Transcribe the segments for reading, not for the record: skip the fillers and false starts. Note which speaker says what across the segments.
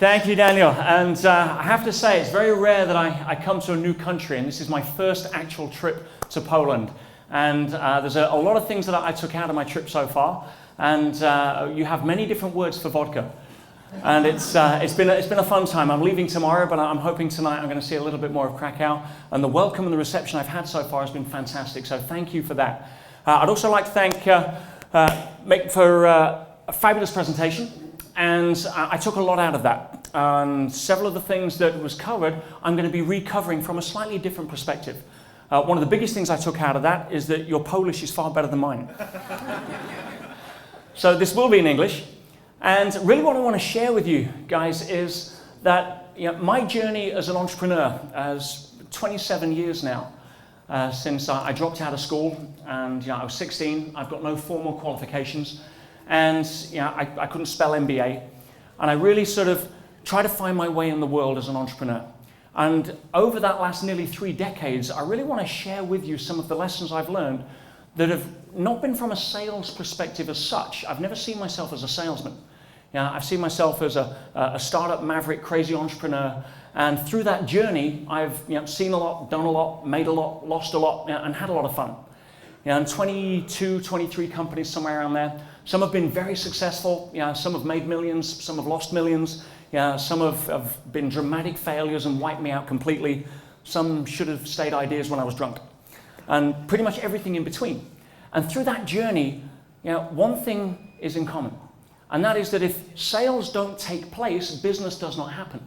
Speaker 1: Thank you, Daniel. And I have to say, it's very rare that I come to a new country, and this is my first actual trip to Poland. And there's a lot of things that I took out of my trip so far, and you have many different words for vodka. And it's been a fun time. I'm leaving tomorrow, but I'm hoping tonight I'm going to see a little bit more of Krakow. And the welcome and the reception I've had so far has been fantastic, so thank you for that. I'd also like to thank Mick for a fabulous presentation. And I took a lot out of that. Several of the things that was covered, I'm going to be recovering from a slightly different perspective. One of the biggest things I took out of that is that your Polish is far better than mine. So this will be in English. And really what I want to share with you guys is that my journey as an entrepreneur, as 27 years now, since I dropped out of school, and I was 16, I've got no formal qualifications. And I couldn't spell MBA, and I really sort of tried to find my way in the world as an entrepreneur. And over that last nearly 3 decades, I really want to share with you some of the lessons I've learned that have not been from a sales perspective as such. I've never seen myself as a salesman. I've seen myself as a startup maverick, crazy entrepreneur, and through that journey, I've seen a lot, done a lot, made a lot, lost a lot, and had a lot of fun. And 22, 23 companies, somewhere around there. Some have been very successful, some have made millions, some have lost millions, some have been dramatic failures and wiped me out completely. Some should have stayed ideas when I was drunk. And pretty much everything in between. And through that journey, one thing is in common. And that is that if sales don't take place, business does not happen.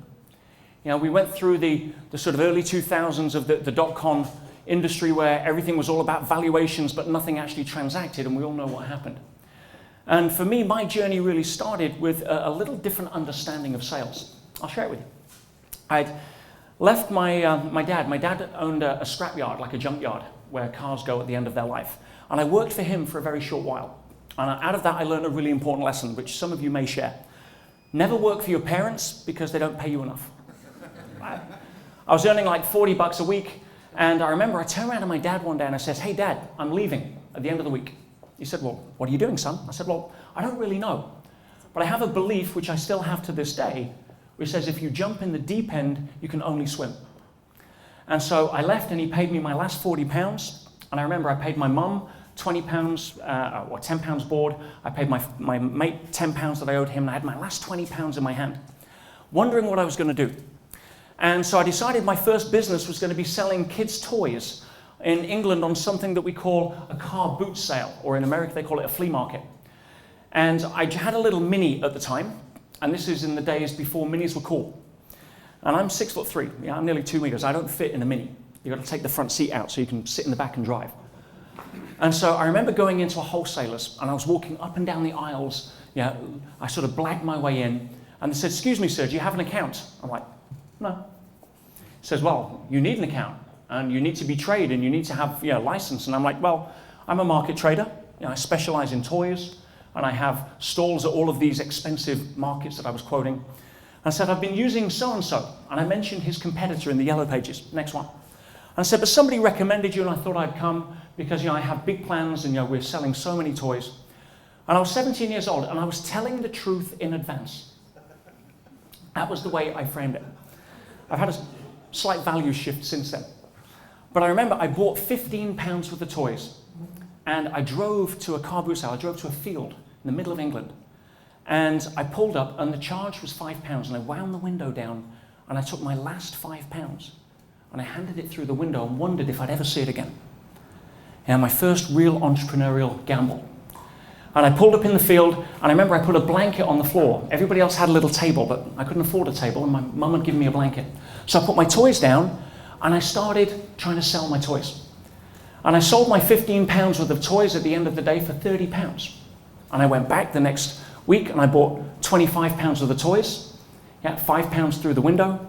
Speaker 1: We went through the sort of early 2000s of the dot-com industry where everything was all about valuations, but nothing actually transacted, and we all know what happened. And for me, my journey really started with a little different understanding of sales. I'll share it with you. I'd left my dad. My dad owned a scrapyard, like a junkyard, where cars go at the end of their life. And I worked for him for a very short while. And out of that, I learned a really important lesson, which some of you may share. Never work for your parents because they don't pay you enough. I was earning like $40 a week. And I remember I turned around to my dad one day and I said, "Hey, Dad, I'm leaving at the end of the week." He said, "Well, what are you doing, son?" I said, "Well, I don't really know. But I have a belief, which I still have to this day, which says if you jump in the deep end, you can only swim." And so I left and he paid me my last £40. And I remember I paid my mum £20, or £10 board. I paid my mate £10 that I owed him, and I had my last £20 in my hand, wondering what I was going to do. And so I decided my first business was going to be selling kids' toys in England on something that we call a car boot sale, or in America they call it a flea market. And I had a little Mini at the time, and this is in the days before Minis were cool. And I'm 6'3", I'm nearly 2 meters. I don't fit in a Mini. You've got to take the front seat out so you can sit in the back and drive. And so I remember going into a wholesaler's, and I was walking up and down the aisles. I sort of blagged my way in, and they said, "Excuse me, sir, do you have an account?" I'm like, "No." He says, "Well, you need an account, and you need to be trained, and you need to have a license." And I'm like, "Well, I'm a market trader. I specialize in toys, and I have stalls at all of these expensive markets that I was quoting." And I said, "I've been using so-and-so." And I mentioned his competitor in the yellow pages. Next one. And I said, "But somebody recommended you, and I thought I'd come because I have big plans, and we're selling so many toys." And I was 17 years old, and I was telling the truth in advance. That was the way I framed it. I've had a slight value shift since then. But I remember I bought £15 worth of toys, and I drove to a car boot sale. I drove to a field in the middle of England, and I pulled up, and the charge was £5, and I wound the window down, and I took my last £5, and I handed it through the window and wondered if I'd ever see it again. My first real entrepreneurial gamble. And I pulled up in the field, and I remember I put a blanket on the floor. Everybody else had a little table, but I couldn't afford a table, and my mum had given me a blanket. So I put my toys down, and I started trying to sell my toys. And I sold my £15 worth of toys at the end of the day for £30. And I went back the next week, and I bought £25 worth of toys, £5 through the window,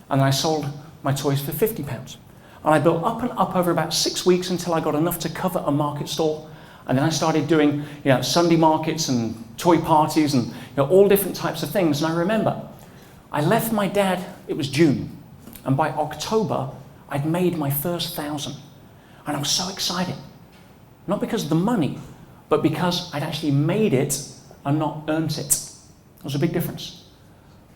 Speaker 1: and then I sold my toys for £50. And I built up and up over about 6 weeks until I got enough to cover a market stall. And then I started doing Sunday markets and toy parties and all different types of things. And I remember, I left my dad, it was June, and by October, I'd made my first 1,000. And I was so excited. Not because of the money, but because I'd actually made it and not earned it. There was a big difference.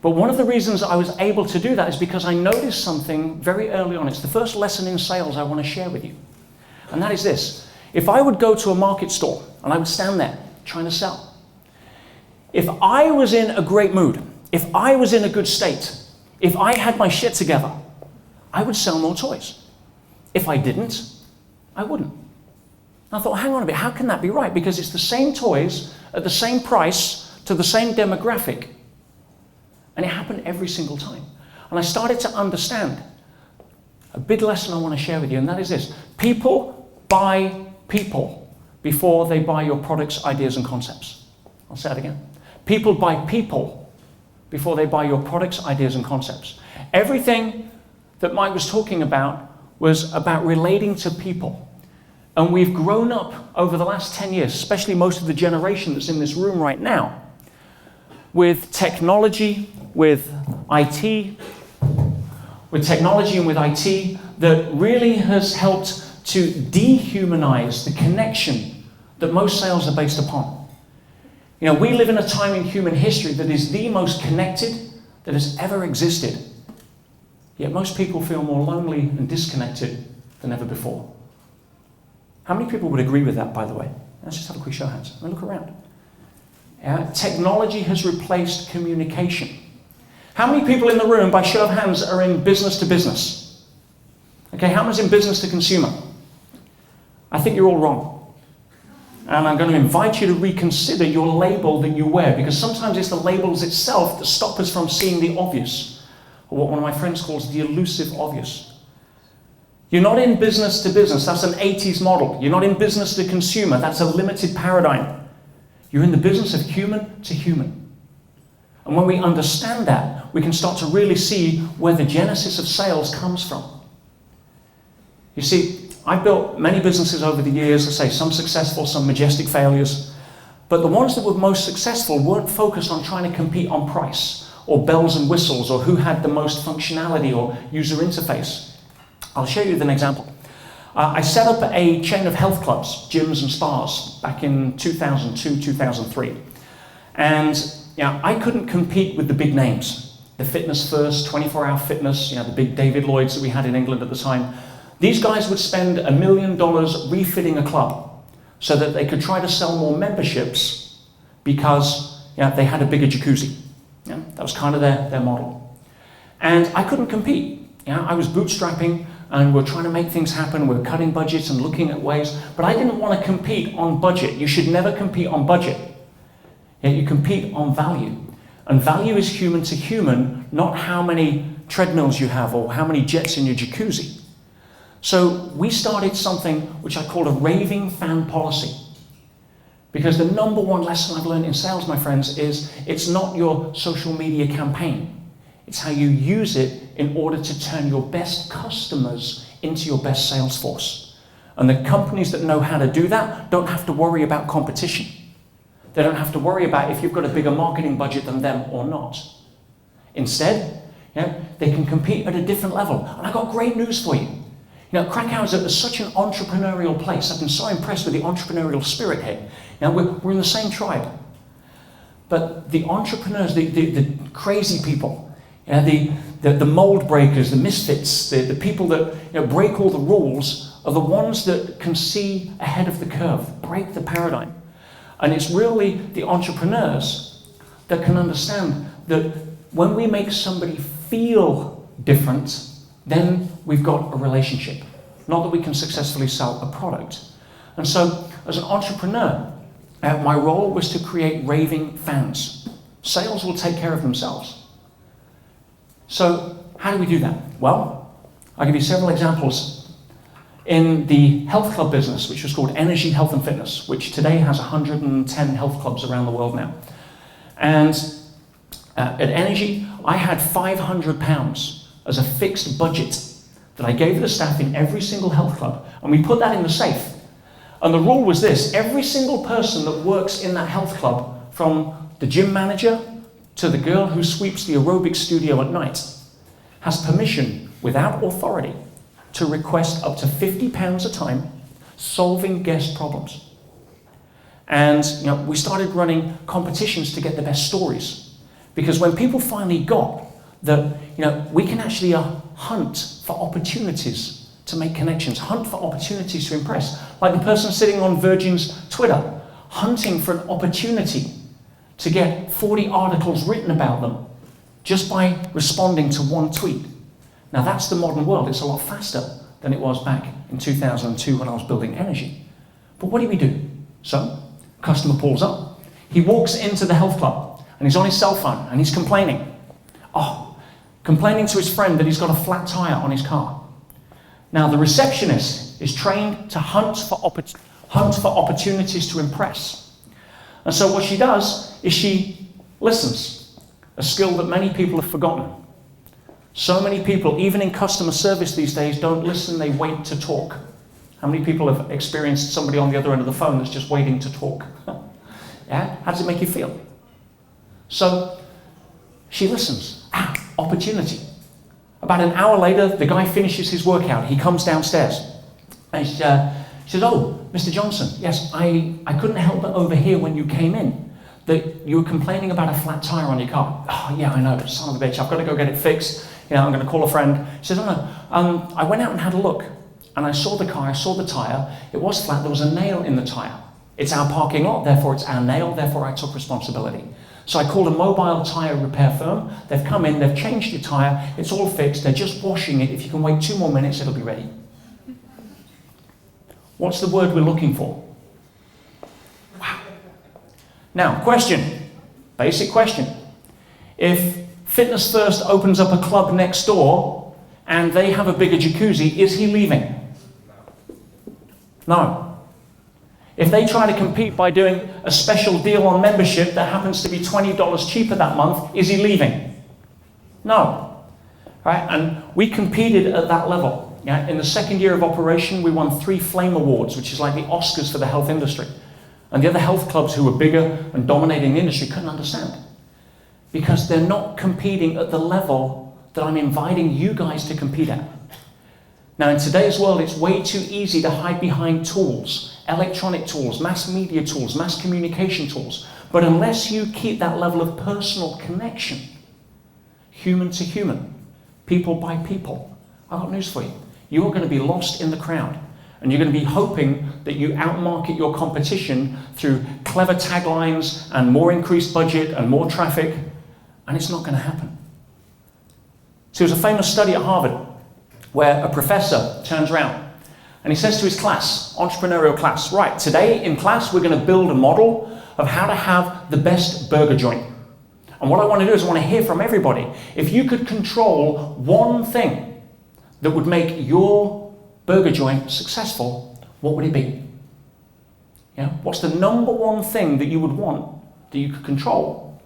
Speaker 1: But one of the reasons I was able to do that is because I noticed something very early on. It's the first lesson in sales I want to share with you. And that is this. If I would go to a market store and I would stand there trying to sell, if I was in a great mood, if I was in a good state, if I had my shit together, I would sell more toys. If I didn't, I wouldn't. And I thought, hang on a bit, how can that be right? Because it's the same toys at the same price to the same demographic. And it happened every single time. And I started to understand a big lesson I want to share with you, and that is this. People buy people before they buy your products, ideas, and concepts. I'll say it again. People buy people before they buy your products, ideas, and concepts. Everything that Mike was talking about was about relating to people. And we've grown up over the last 10 years, especially most of the generation that's in this room right now, with technology, with IT, that really has helped to dehumanize the connection that most sales are based upon. You know, we live in a time in human history that is the most connected that has ever existed. Yet most people feel more lonely and disconnected than ever before. How many people would agree with that, by the way? Let's just have a quick show of hands. Now look around. Technology has replaced communication. How many people in the room, by show of hands, are in business to business? Okay, how many's in business to consumer? I think you're all wrong. And I'm going to invite you to reconsider your label that you wear, because sometimes it's the labels itself that stop us from seeing the obvious, or what one of my friends calls the elusive obvious. You're not in business to business, that's an 80s model. You're not in business to consumer, that's a limited paradigm. You're in the business of human to human. And when we understand that, we can start to really see where the genesis of sales comes from. You see, I've built many businesses over the years, let's say some successful, some majestic failures, but the ones that were most successful weren't focused on trying to compete on price, or bells and whistles, or who had the most functionality or user interface. I'll show you an example. I set up a chain of health clubs, gyms and spas, back in 2002, 2003. And I couldn't compete with the big names. The Fitness First, 24-hour fitness, the big David Lloyds that we had in England at the time. These guys would spend $1 million refitting a club so that they could try to sell more memberships because they had a bigger jacuzzi. That was kind of their model. And I couldn't compete. I was bootstrapping, and we're trying to make things happen. We're cutting budgets and looking at ways, but I didn't want to compete on budget. You should never compete on budget. You compete on value. And value is human to human, not how many treadmills you have or how many jets in your jacuzzi. So we started something which I called a raving fan policy. Because the number one lesson I've learned in sales, my friends, is it's not your social media campaign. It's how you use it in order to turn your best customers into your best sales force. And the companies that know how to do that don't have to worry about competition. They don't have to worry about if you've got a bigger marketing budget than them or not. Instead, they can compete at a different level. And I've got great news for you. Krakow is such an entrepreneurial place. I've been so impressed with the entrepreneurial spirit here. We're in the same tribe. But the entrepreneurs, the crazy people, the mold breakers, the misfits, the people that break all the rules are the ones that can see ahead of the curve, break the paradigm. And it's really the entrepreneurs that can understand that when we make somebody feel different, then we've got a relationship. Not that we can successfully sell a product. And so, as an entrepreneur, my role was to create raving fans. Sales will take care of themselves. So, how do we do that? Well, I'll give you several examples. In the health club business, which was called Energy, Health and Fitness, which today has 110 health clubs around the world now. And at Energy, I had £500 as a fixed budget that I gave the staff in every single health club. And we put that in the safe. And the rule was this: every single person that works in that health club, from the gym manager to the girl who sweeps the aerobic studio at night, has permission, without authority, to request up to £50 a time solving guest problems. And we started running competitions to get the best stories. Because when people finally got that, we can actually hunt for opportunities to make connections, hunt for opportunities to impress. Like the person sitting on Virgin's Twitter, hunting for an opportunity to get 40 articles written about them just by responding to one tweet. Now that's the modern world. It's a lot faster than it was back in 2002 when I was building energy. But what do we do? So, customer pulls up. He walks into the health club and he's on his cell phone and he's complaining. Complaining to his friend that he's got a flat tire on his car. Now the receptionist is trained to hunt for opportunities to impress. And so what she does is she listens, a skill that many people have forgotten. So many people, even in customer service these days, don't listen, they wait to talk. How many people have experienced somebody on the other end of the phone that's just waiting to talk? Yeah? How does it make you feel? So she listens. Opportunity. About an hour later, the guy finishes his workout. He comes downstairs. And she says, "Oh, Mr. Johnson, yes, I couldn't help but overhear when you came in that you were complaining about a flat tire on your car." "Oh, yeah, I know, son of a bitch. I've got to go get it fixed. I'm going to call a friend." She says, "Oh, no. I went out and had a look. And I saw the car, I saw the tire. It was flat. There was a nail in the tire. It's our parking lot, therefore it's our nail. Therefore I took responsibility. So I called a mobile tire repair firm. They've come in, they've changed your tire. It's all fixed. They're just washing it. If you can wait 2 more minutes, it'll be ready." What's the word we're looking for? Wow. Now, question. Basic question. If Fitness First opens up a club next door and they have a bigger jacuzzi, is he leaving? No. If they try to compete by doing a special deal on membership that happens to be $20 cheaper that month, is he leaving? No. Right? And we competed at that level. Yeah? In the second year of operation, we won 3 Flame Awards, which is like the Oscars for the health industry. And the other health clubs who were bigger and dominating the industry couldn't understand. Because they're not competing at the level that I'm inviting you guys to compete at. Now, in today's world, it's way too easy to hide behind tools, electronic tools, mass media tools, mass communication tools. But unless you keep that level of personal connection, human to human, people by people, I've got news for you. You're going to be lost in the crowd. And you're going to be hoping that you outmarket your competition through clever taglines and more increased budget and more traffic. And it's not going to happen. So there's a famous study at Harvard where a professor turns around and he says to his class, entrepreneurial class, "Right, today in class we're going to build a model of how to have the best burger joint. And what I want to do is I want to hear from everybody. If you could control one thing that would make your burger joint successful, what would it be? What's the number one thing that you would want that you could control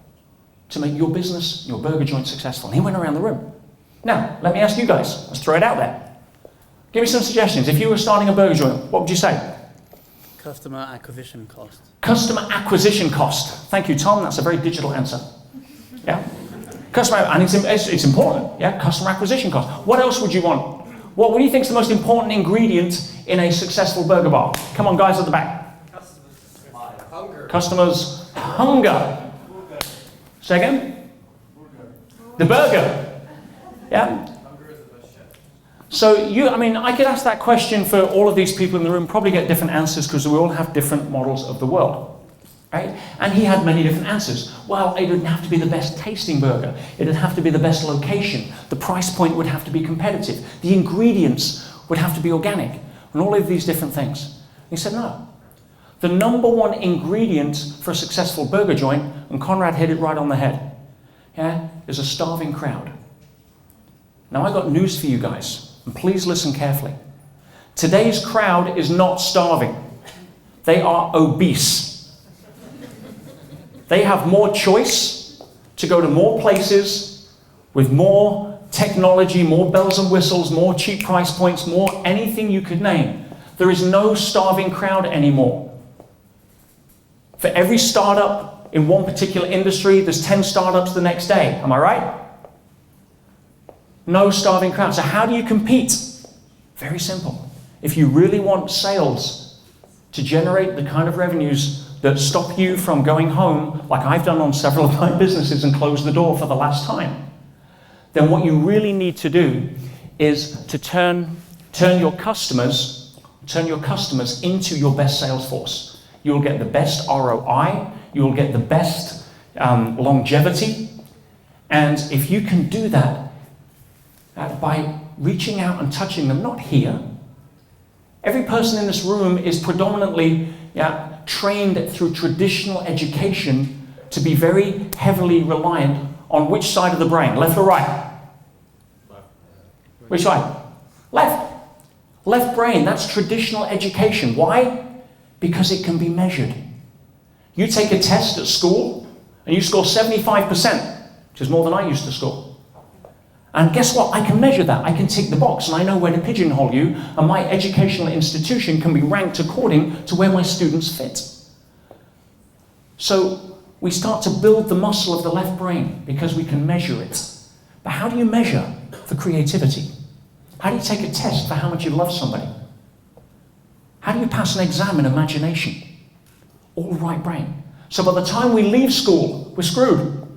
Speaker 1: to make your business, your burger joint successful?" And he went around the room. Now, let me ask you guys. Let's throw it out there. Give me some suggestions. If you were starting a burger joint, what would you say?
Speaker 2: Customer acquisition cost.
Speaker 1: Customer acquisition cost. Thank you, Tom. That's a very digital answer. Yeah? Customer, and it's important. Yeah? Customer acquisition cost. What else would you want? What do you think is the most important ingredient in a successful burger bar? Come on, guys at the back.
Speaker 3: Customers. Hunger.
Speaker 1: Customers' hunger. Say again? The burger. Yeah? So I could ask that question for all of these people in the room, probably get different answers because we all have different models of the world. Right? And he had many different answers. Well, it didn't have to be the best tasting burger. It didn't have to be the best location. The price point would have to be competitive. The ingredients would have to be organic. And all of these different things. And he said, no. The number one ingredient for a successful burger joint, and Conrad hit it right on the head, is a starving crowd. Now, I got news for you guys, and please listen carefully. Today's crowd is not starving. They are obese. They have more choice to go to more places with more technology, more bells and whistles, more cheap price points, more anything you could name. There is no starving crowd anymore. For every startup in one particular industry, there's 10 startups the next day. Am I right? No starving crowd. So how do you compete? Very simple. If you really want sales to generate the kind of revenues that stop you from going home, like I've done on several of my businesses, and close the door for the last time, then what you really need to do is to turn your customers into your best sales force. You'll get the best ROI, you'll get the best longevity, and if you can do that by reaching out and touching them, not here. Every person in this room is predominantly trained through traditional education to be very heavily reliant on which side of the brain, left or right?
Speaker 3: Left.
Speaker 1: Which side? Left. Left brain, that's traditional education. Why? Because it can be measured. You take a test at school and you score 75%, which is more than I used to score. And guess what? I can measure that. I can tick the box and I know where to pigeonhole you, and my educational institution can be ranked according to where my students fit. So we start to build the muscle of the left brain because we can measure it. But how do you measure for creativity? How do you take a test for how much you love somebody? How do you pass an exam in imagination? All right brain. So by the time we leave school, we're screwed.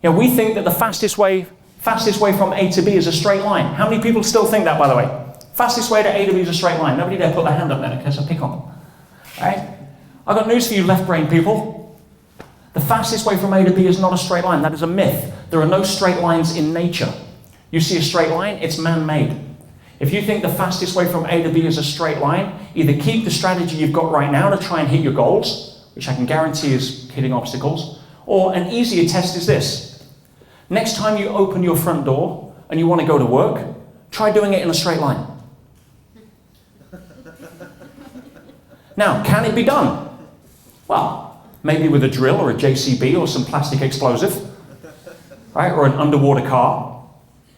Speaker 1: We think that the fastest way from A to B is a straight line. How many people still think that, by the way? Fastest way to A to B is a straight line. Nobody dare put their hand up there in case I pick on them. Right? I've got news for you, left brain people. The fastest way from A to B is not a straight line. That is a myth. There are no straight lines in nature. You see a straight line, it's man-made. If you think the fastest way from A to B is a straight line, either keep the strategy you've got right now to try and hit your goals, which I can guarantee is hitting obstacles, or an easier test is this. Next time you open your front door and you want to go to work, try doing it in a straight line. Now, can it be done? Well, maybe with a drill or a JCB or some plastic explosive, right? Or an underwater car.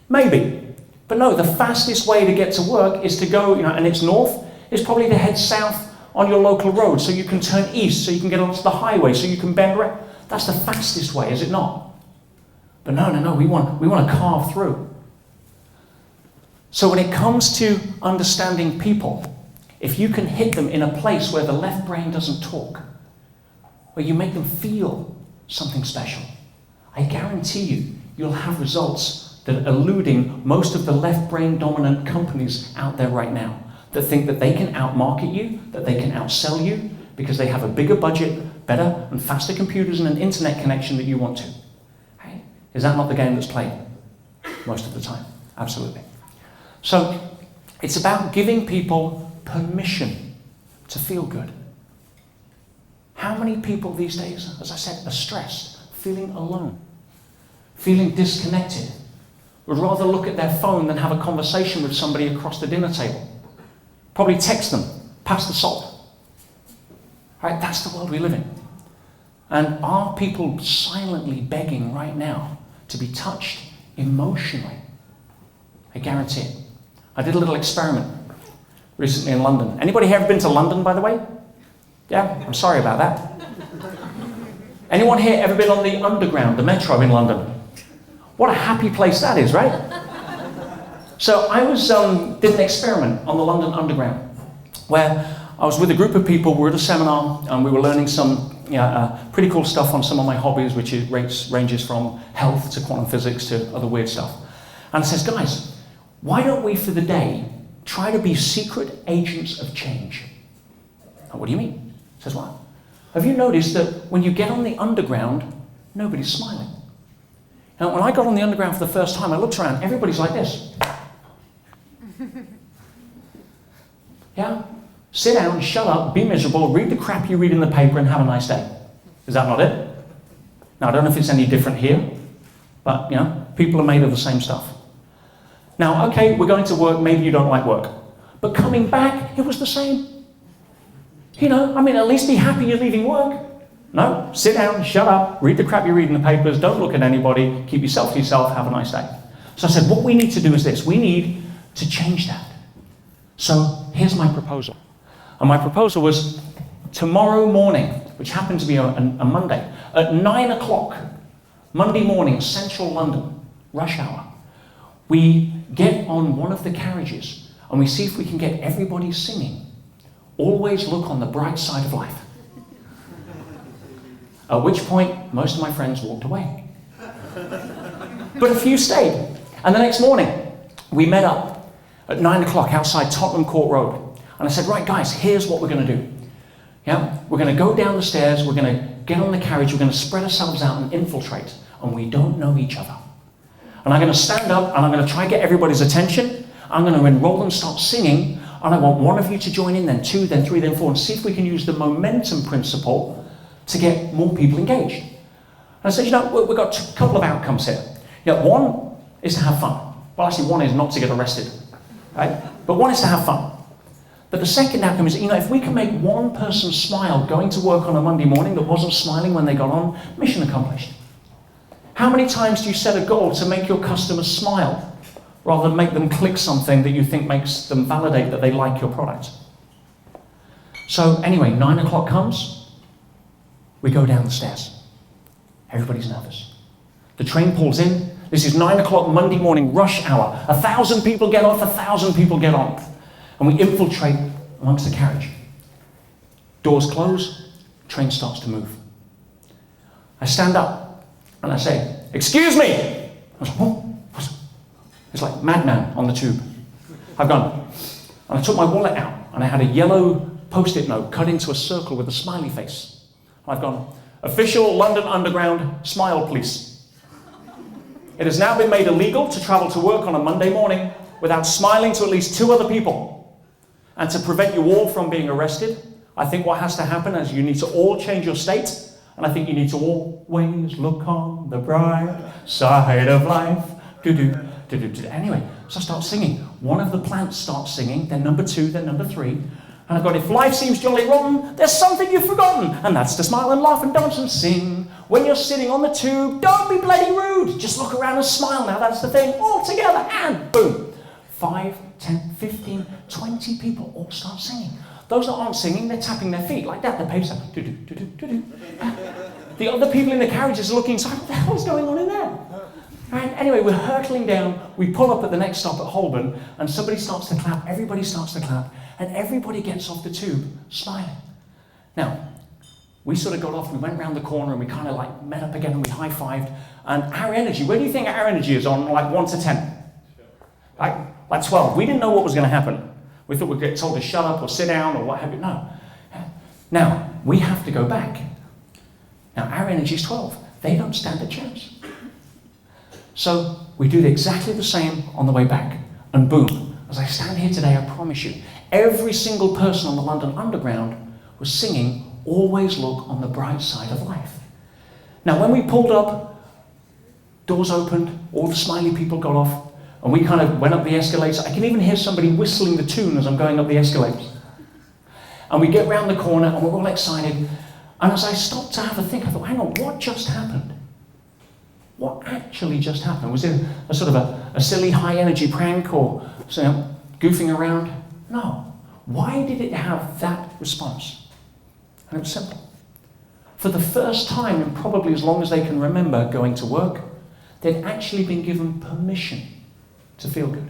Speaker 1: Maybe. But no, the fastest way to get to work is to go, and it's north, is probably to head south on your local road so you can turn east, so you can get onto the highway, so you can bend right. That's the fastest way, is it not? But no, we want to carve through. So when it comes to understanding people, if you can hit them in a place where the left brain doesn't talk, where you make them feel something special, I guarantee you'll have results that are eluding most of the left brain dominant companies out there right now that think that they can outmarket you, that they can outsell you because they have a bigger budget, better and faster computers and an internet connection that you want to. Hey, is that not the game that's played most of the time? Absolutely. So it's about giving people permission to feel good. How many people these days, as I said, are stressed, feeling alone, feeling disconnected, would rather look at their phone than have a conversation with somebody across the dinner table? Probably text them, pass the salt. Right? That's the world we live in. And are people silently begging right now to be touched emotionally? I guarantee it. I did a little experiment recently in London. Anybody here ever been to London, by the way? Yeah? I'm sorry about that. Anyone here ever been on the Underground, the metro in London? What a happy place that is, right? So I did an experiment on the London Underground where I was with a group of people. We were at a seminar and we were learning some pretty cool stuff on some of my hobbies, which ranges from health to quantum physics to other weird stuff. And I says, guys, why don't we for the day try to be secret agents of change? What do you mean? He says, well, have you noticed that when you get on the Underground, nobody's smiling? Now, when I got on the Underground for the first time, I looked around, everybody's like this. Yeah? Sit down, shut up, be miserable, read the crap you read in the paper and have a nice day. Is that not it? Now, I don't know if it's any different here, but, people are made of the same stuff. Now, okay, we're going to work, maybe you don't like work. But coming back, it was the same. At least be happy you're leaving work. No, sit down, shut up, read the crap you read in the papers, don't look at anybody, keep yourself to yourself, have a nice day. So I said, what we need to do is this. We need to change that. So here's my proposal. And my proposal was tomorrow morning, which happened to be a Monday, at 9 o'clock, Monday morning, central London, rush hour, we get on one of the carriages and we see if we can get everybody singing, always look on the bright side of life. At which point, most of my friends walked away. But a few stayed. And the next morning, we met up at 9 o'clock outside Tottenham Court Road. And I said, right guys, here's what we're going to do. Yeah, we're going to go down the stairs, we're going to get on the carriage, we're going to spread ourselves out and infiltrate. And we don't know each other. And I'm going to stand up and I'm going to try and get everybody's attention. I'm going to enroll and start singing. And I want one of you to join in, then two, then three, then four, and see if we can use the momentum principle to get more people engaged. And I said, we've got a couple of outcomes here. One is to have fun. Well, actually, one is not to get arrested, right? But one is to have fun. But the second outcome is, if we can make one person smile going to work on a Monday morning that wasn't smiling when they got on, mission accomplished. How many times do you set a goal to make your customers smile rather than make them click something that you think makes them validate that they like your product? So anyway, 9 o'clock comes, we go down the stairs. Everybody's nervous. The train pulls in. This is 9 o'clock Monday morning, rush hour. 1,000 people get off, 1,000 people get on. And we infiltrate amongst the carriage. Doors close, train starts to move. I stand up and I say, excuse me. I was like, what? It's like madman on the tube. I've gone. And I took my wallet out and I had a yellow post-it note cut into a circle with a smiley face. I've gone, official London Underground, smile please. It has now been made illegal to travel to work on a Monday morning without smiling to at least 2 other people. And to prevent you all from being arrested, I think what has to happen is you need to all change your state, and I think you need to always look on the bright side of life. Anyway, so I start singing. One of the plants starts singing, then number 2, then number 3. And I've got, if life seems jolly rotten, there's something you've forgotten, and that's to smile and laugh and dance and sing. When you're sitting on the tube, don't be bloody rude. Just look around and smile now, that's the thing. All together, and boom. 5, 10, 15, 20 people all start singing. Those that aren't singing, they're tapping their feet like that. They're pacing. The other people in the carriages are looking, so what the hell's going on in there? Right? Anyway, we're hurtling down. We pull up at the next stop at Holborn, and somebody starts to clap. Everybody starts to clap, and everybody gets off the tube smiling. Now, we sort of got off. We went round the corner, and we kind of like met up again, and we high-fived. And our energy, where do you think our energy is on like 1 to 10? Like 12. We didn't know what was going to happen. We thought we'd get told to shut up or sit down or what have you. No. Now, we have to go back. Now, our energy is 12. They don't stand a chance. So we do exactly the same on the way back. And boom, as I stand here today, I promise you, every single person on the London Underground was singing, always look on the bright side of life. Now, when we pulled up, doors opened, all the smiley people got off, and we kind of went up the escalators. I can even hear somebody whistling the tune as I'm going up the escalators. And we get round the corner and we're all excited. And as I stopped to have a think, I thought, hang on, what just happened? What actually just happened? Was it a sort of a silly high energy prank or goofing around? No. Why did it have that response? And it was simple. For the first time in probably as long as they can remember going to work, they'd actually been given permission to feel good.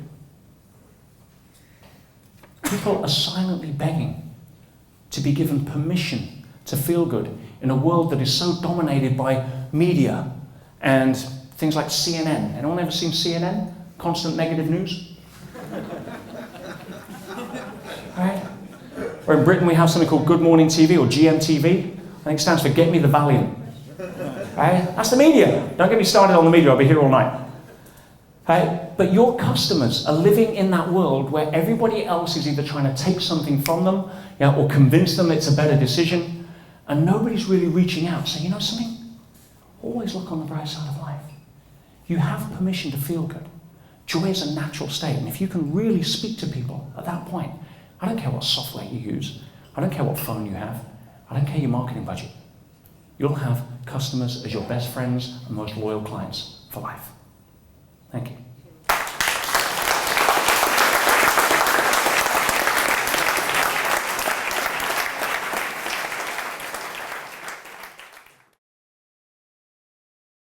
Speaker 1: People are silently begging to be given permission to feel good in a world that is so dominated by media and things like CNN. Anyone ever seen CNN? Constant negative news? Right? Or in Britain we have something called Good Morning TV or GMTV. I think it stands for Get Me the Valium. Right? That's the media. Don't get me started on the media, I'll be here all night. Right? But your customers are living in that world where everybody else is either trying to take something from them, or convince them it's a better decision, and nobody's really reaching out saying, you know something? Always look on the bright side of life. You have permission to feel good. Joy is a natural state, and if you can really speak to people at that point, I don't care what software you use, I don't care what phone you have, I don't care your marketing budget. You'll have customers as your best friends and most loyal clients for life. Thank you.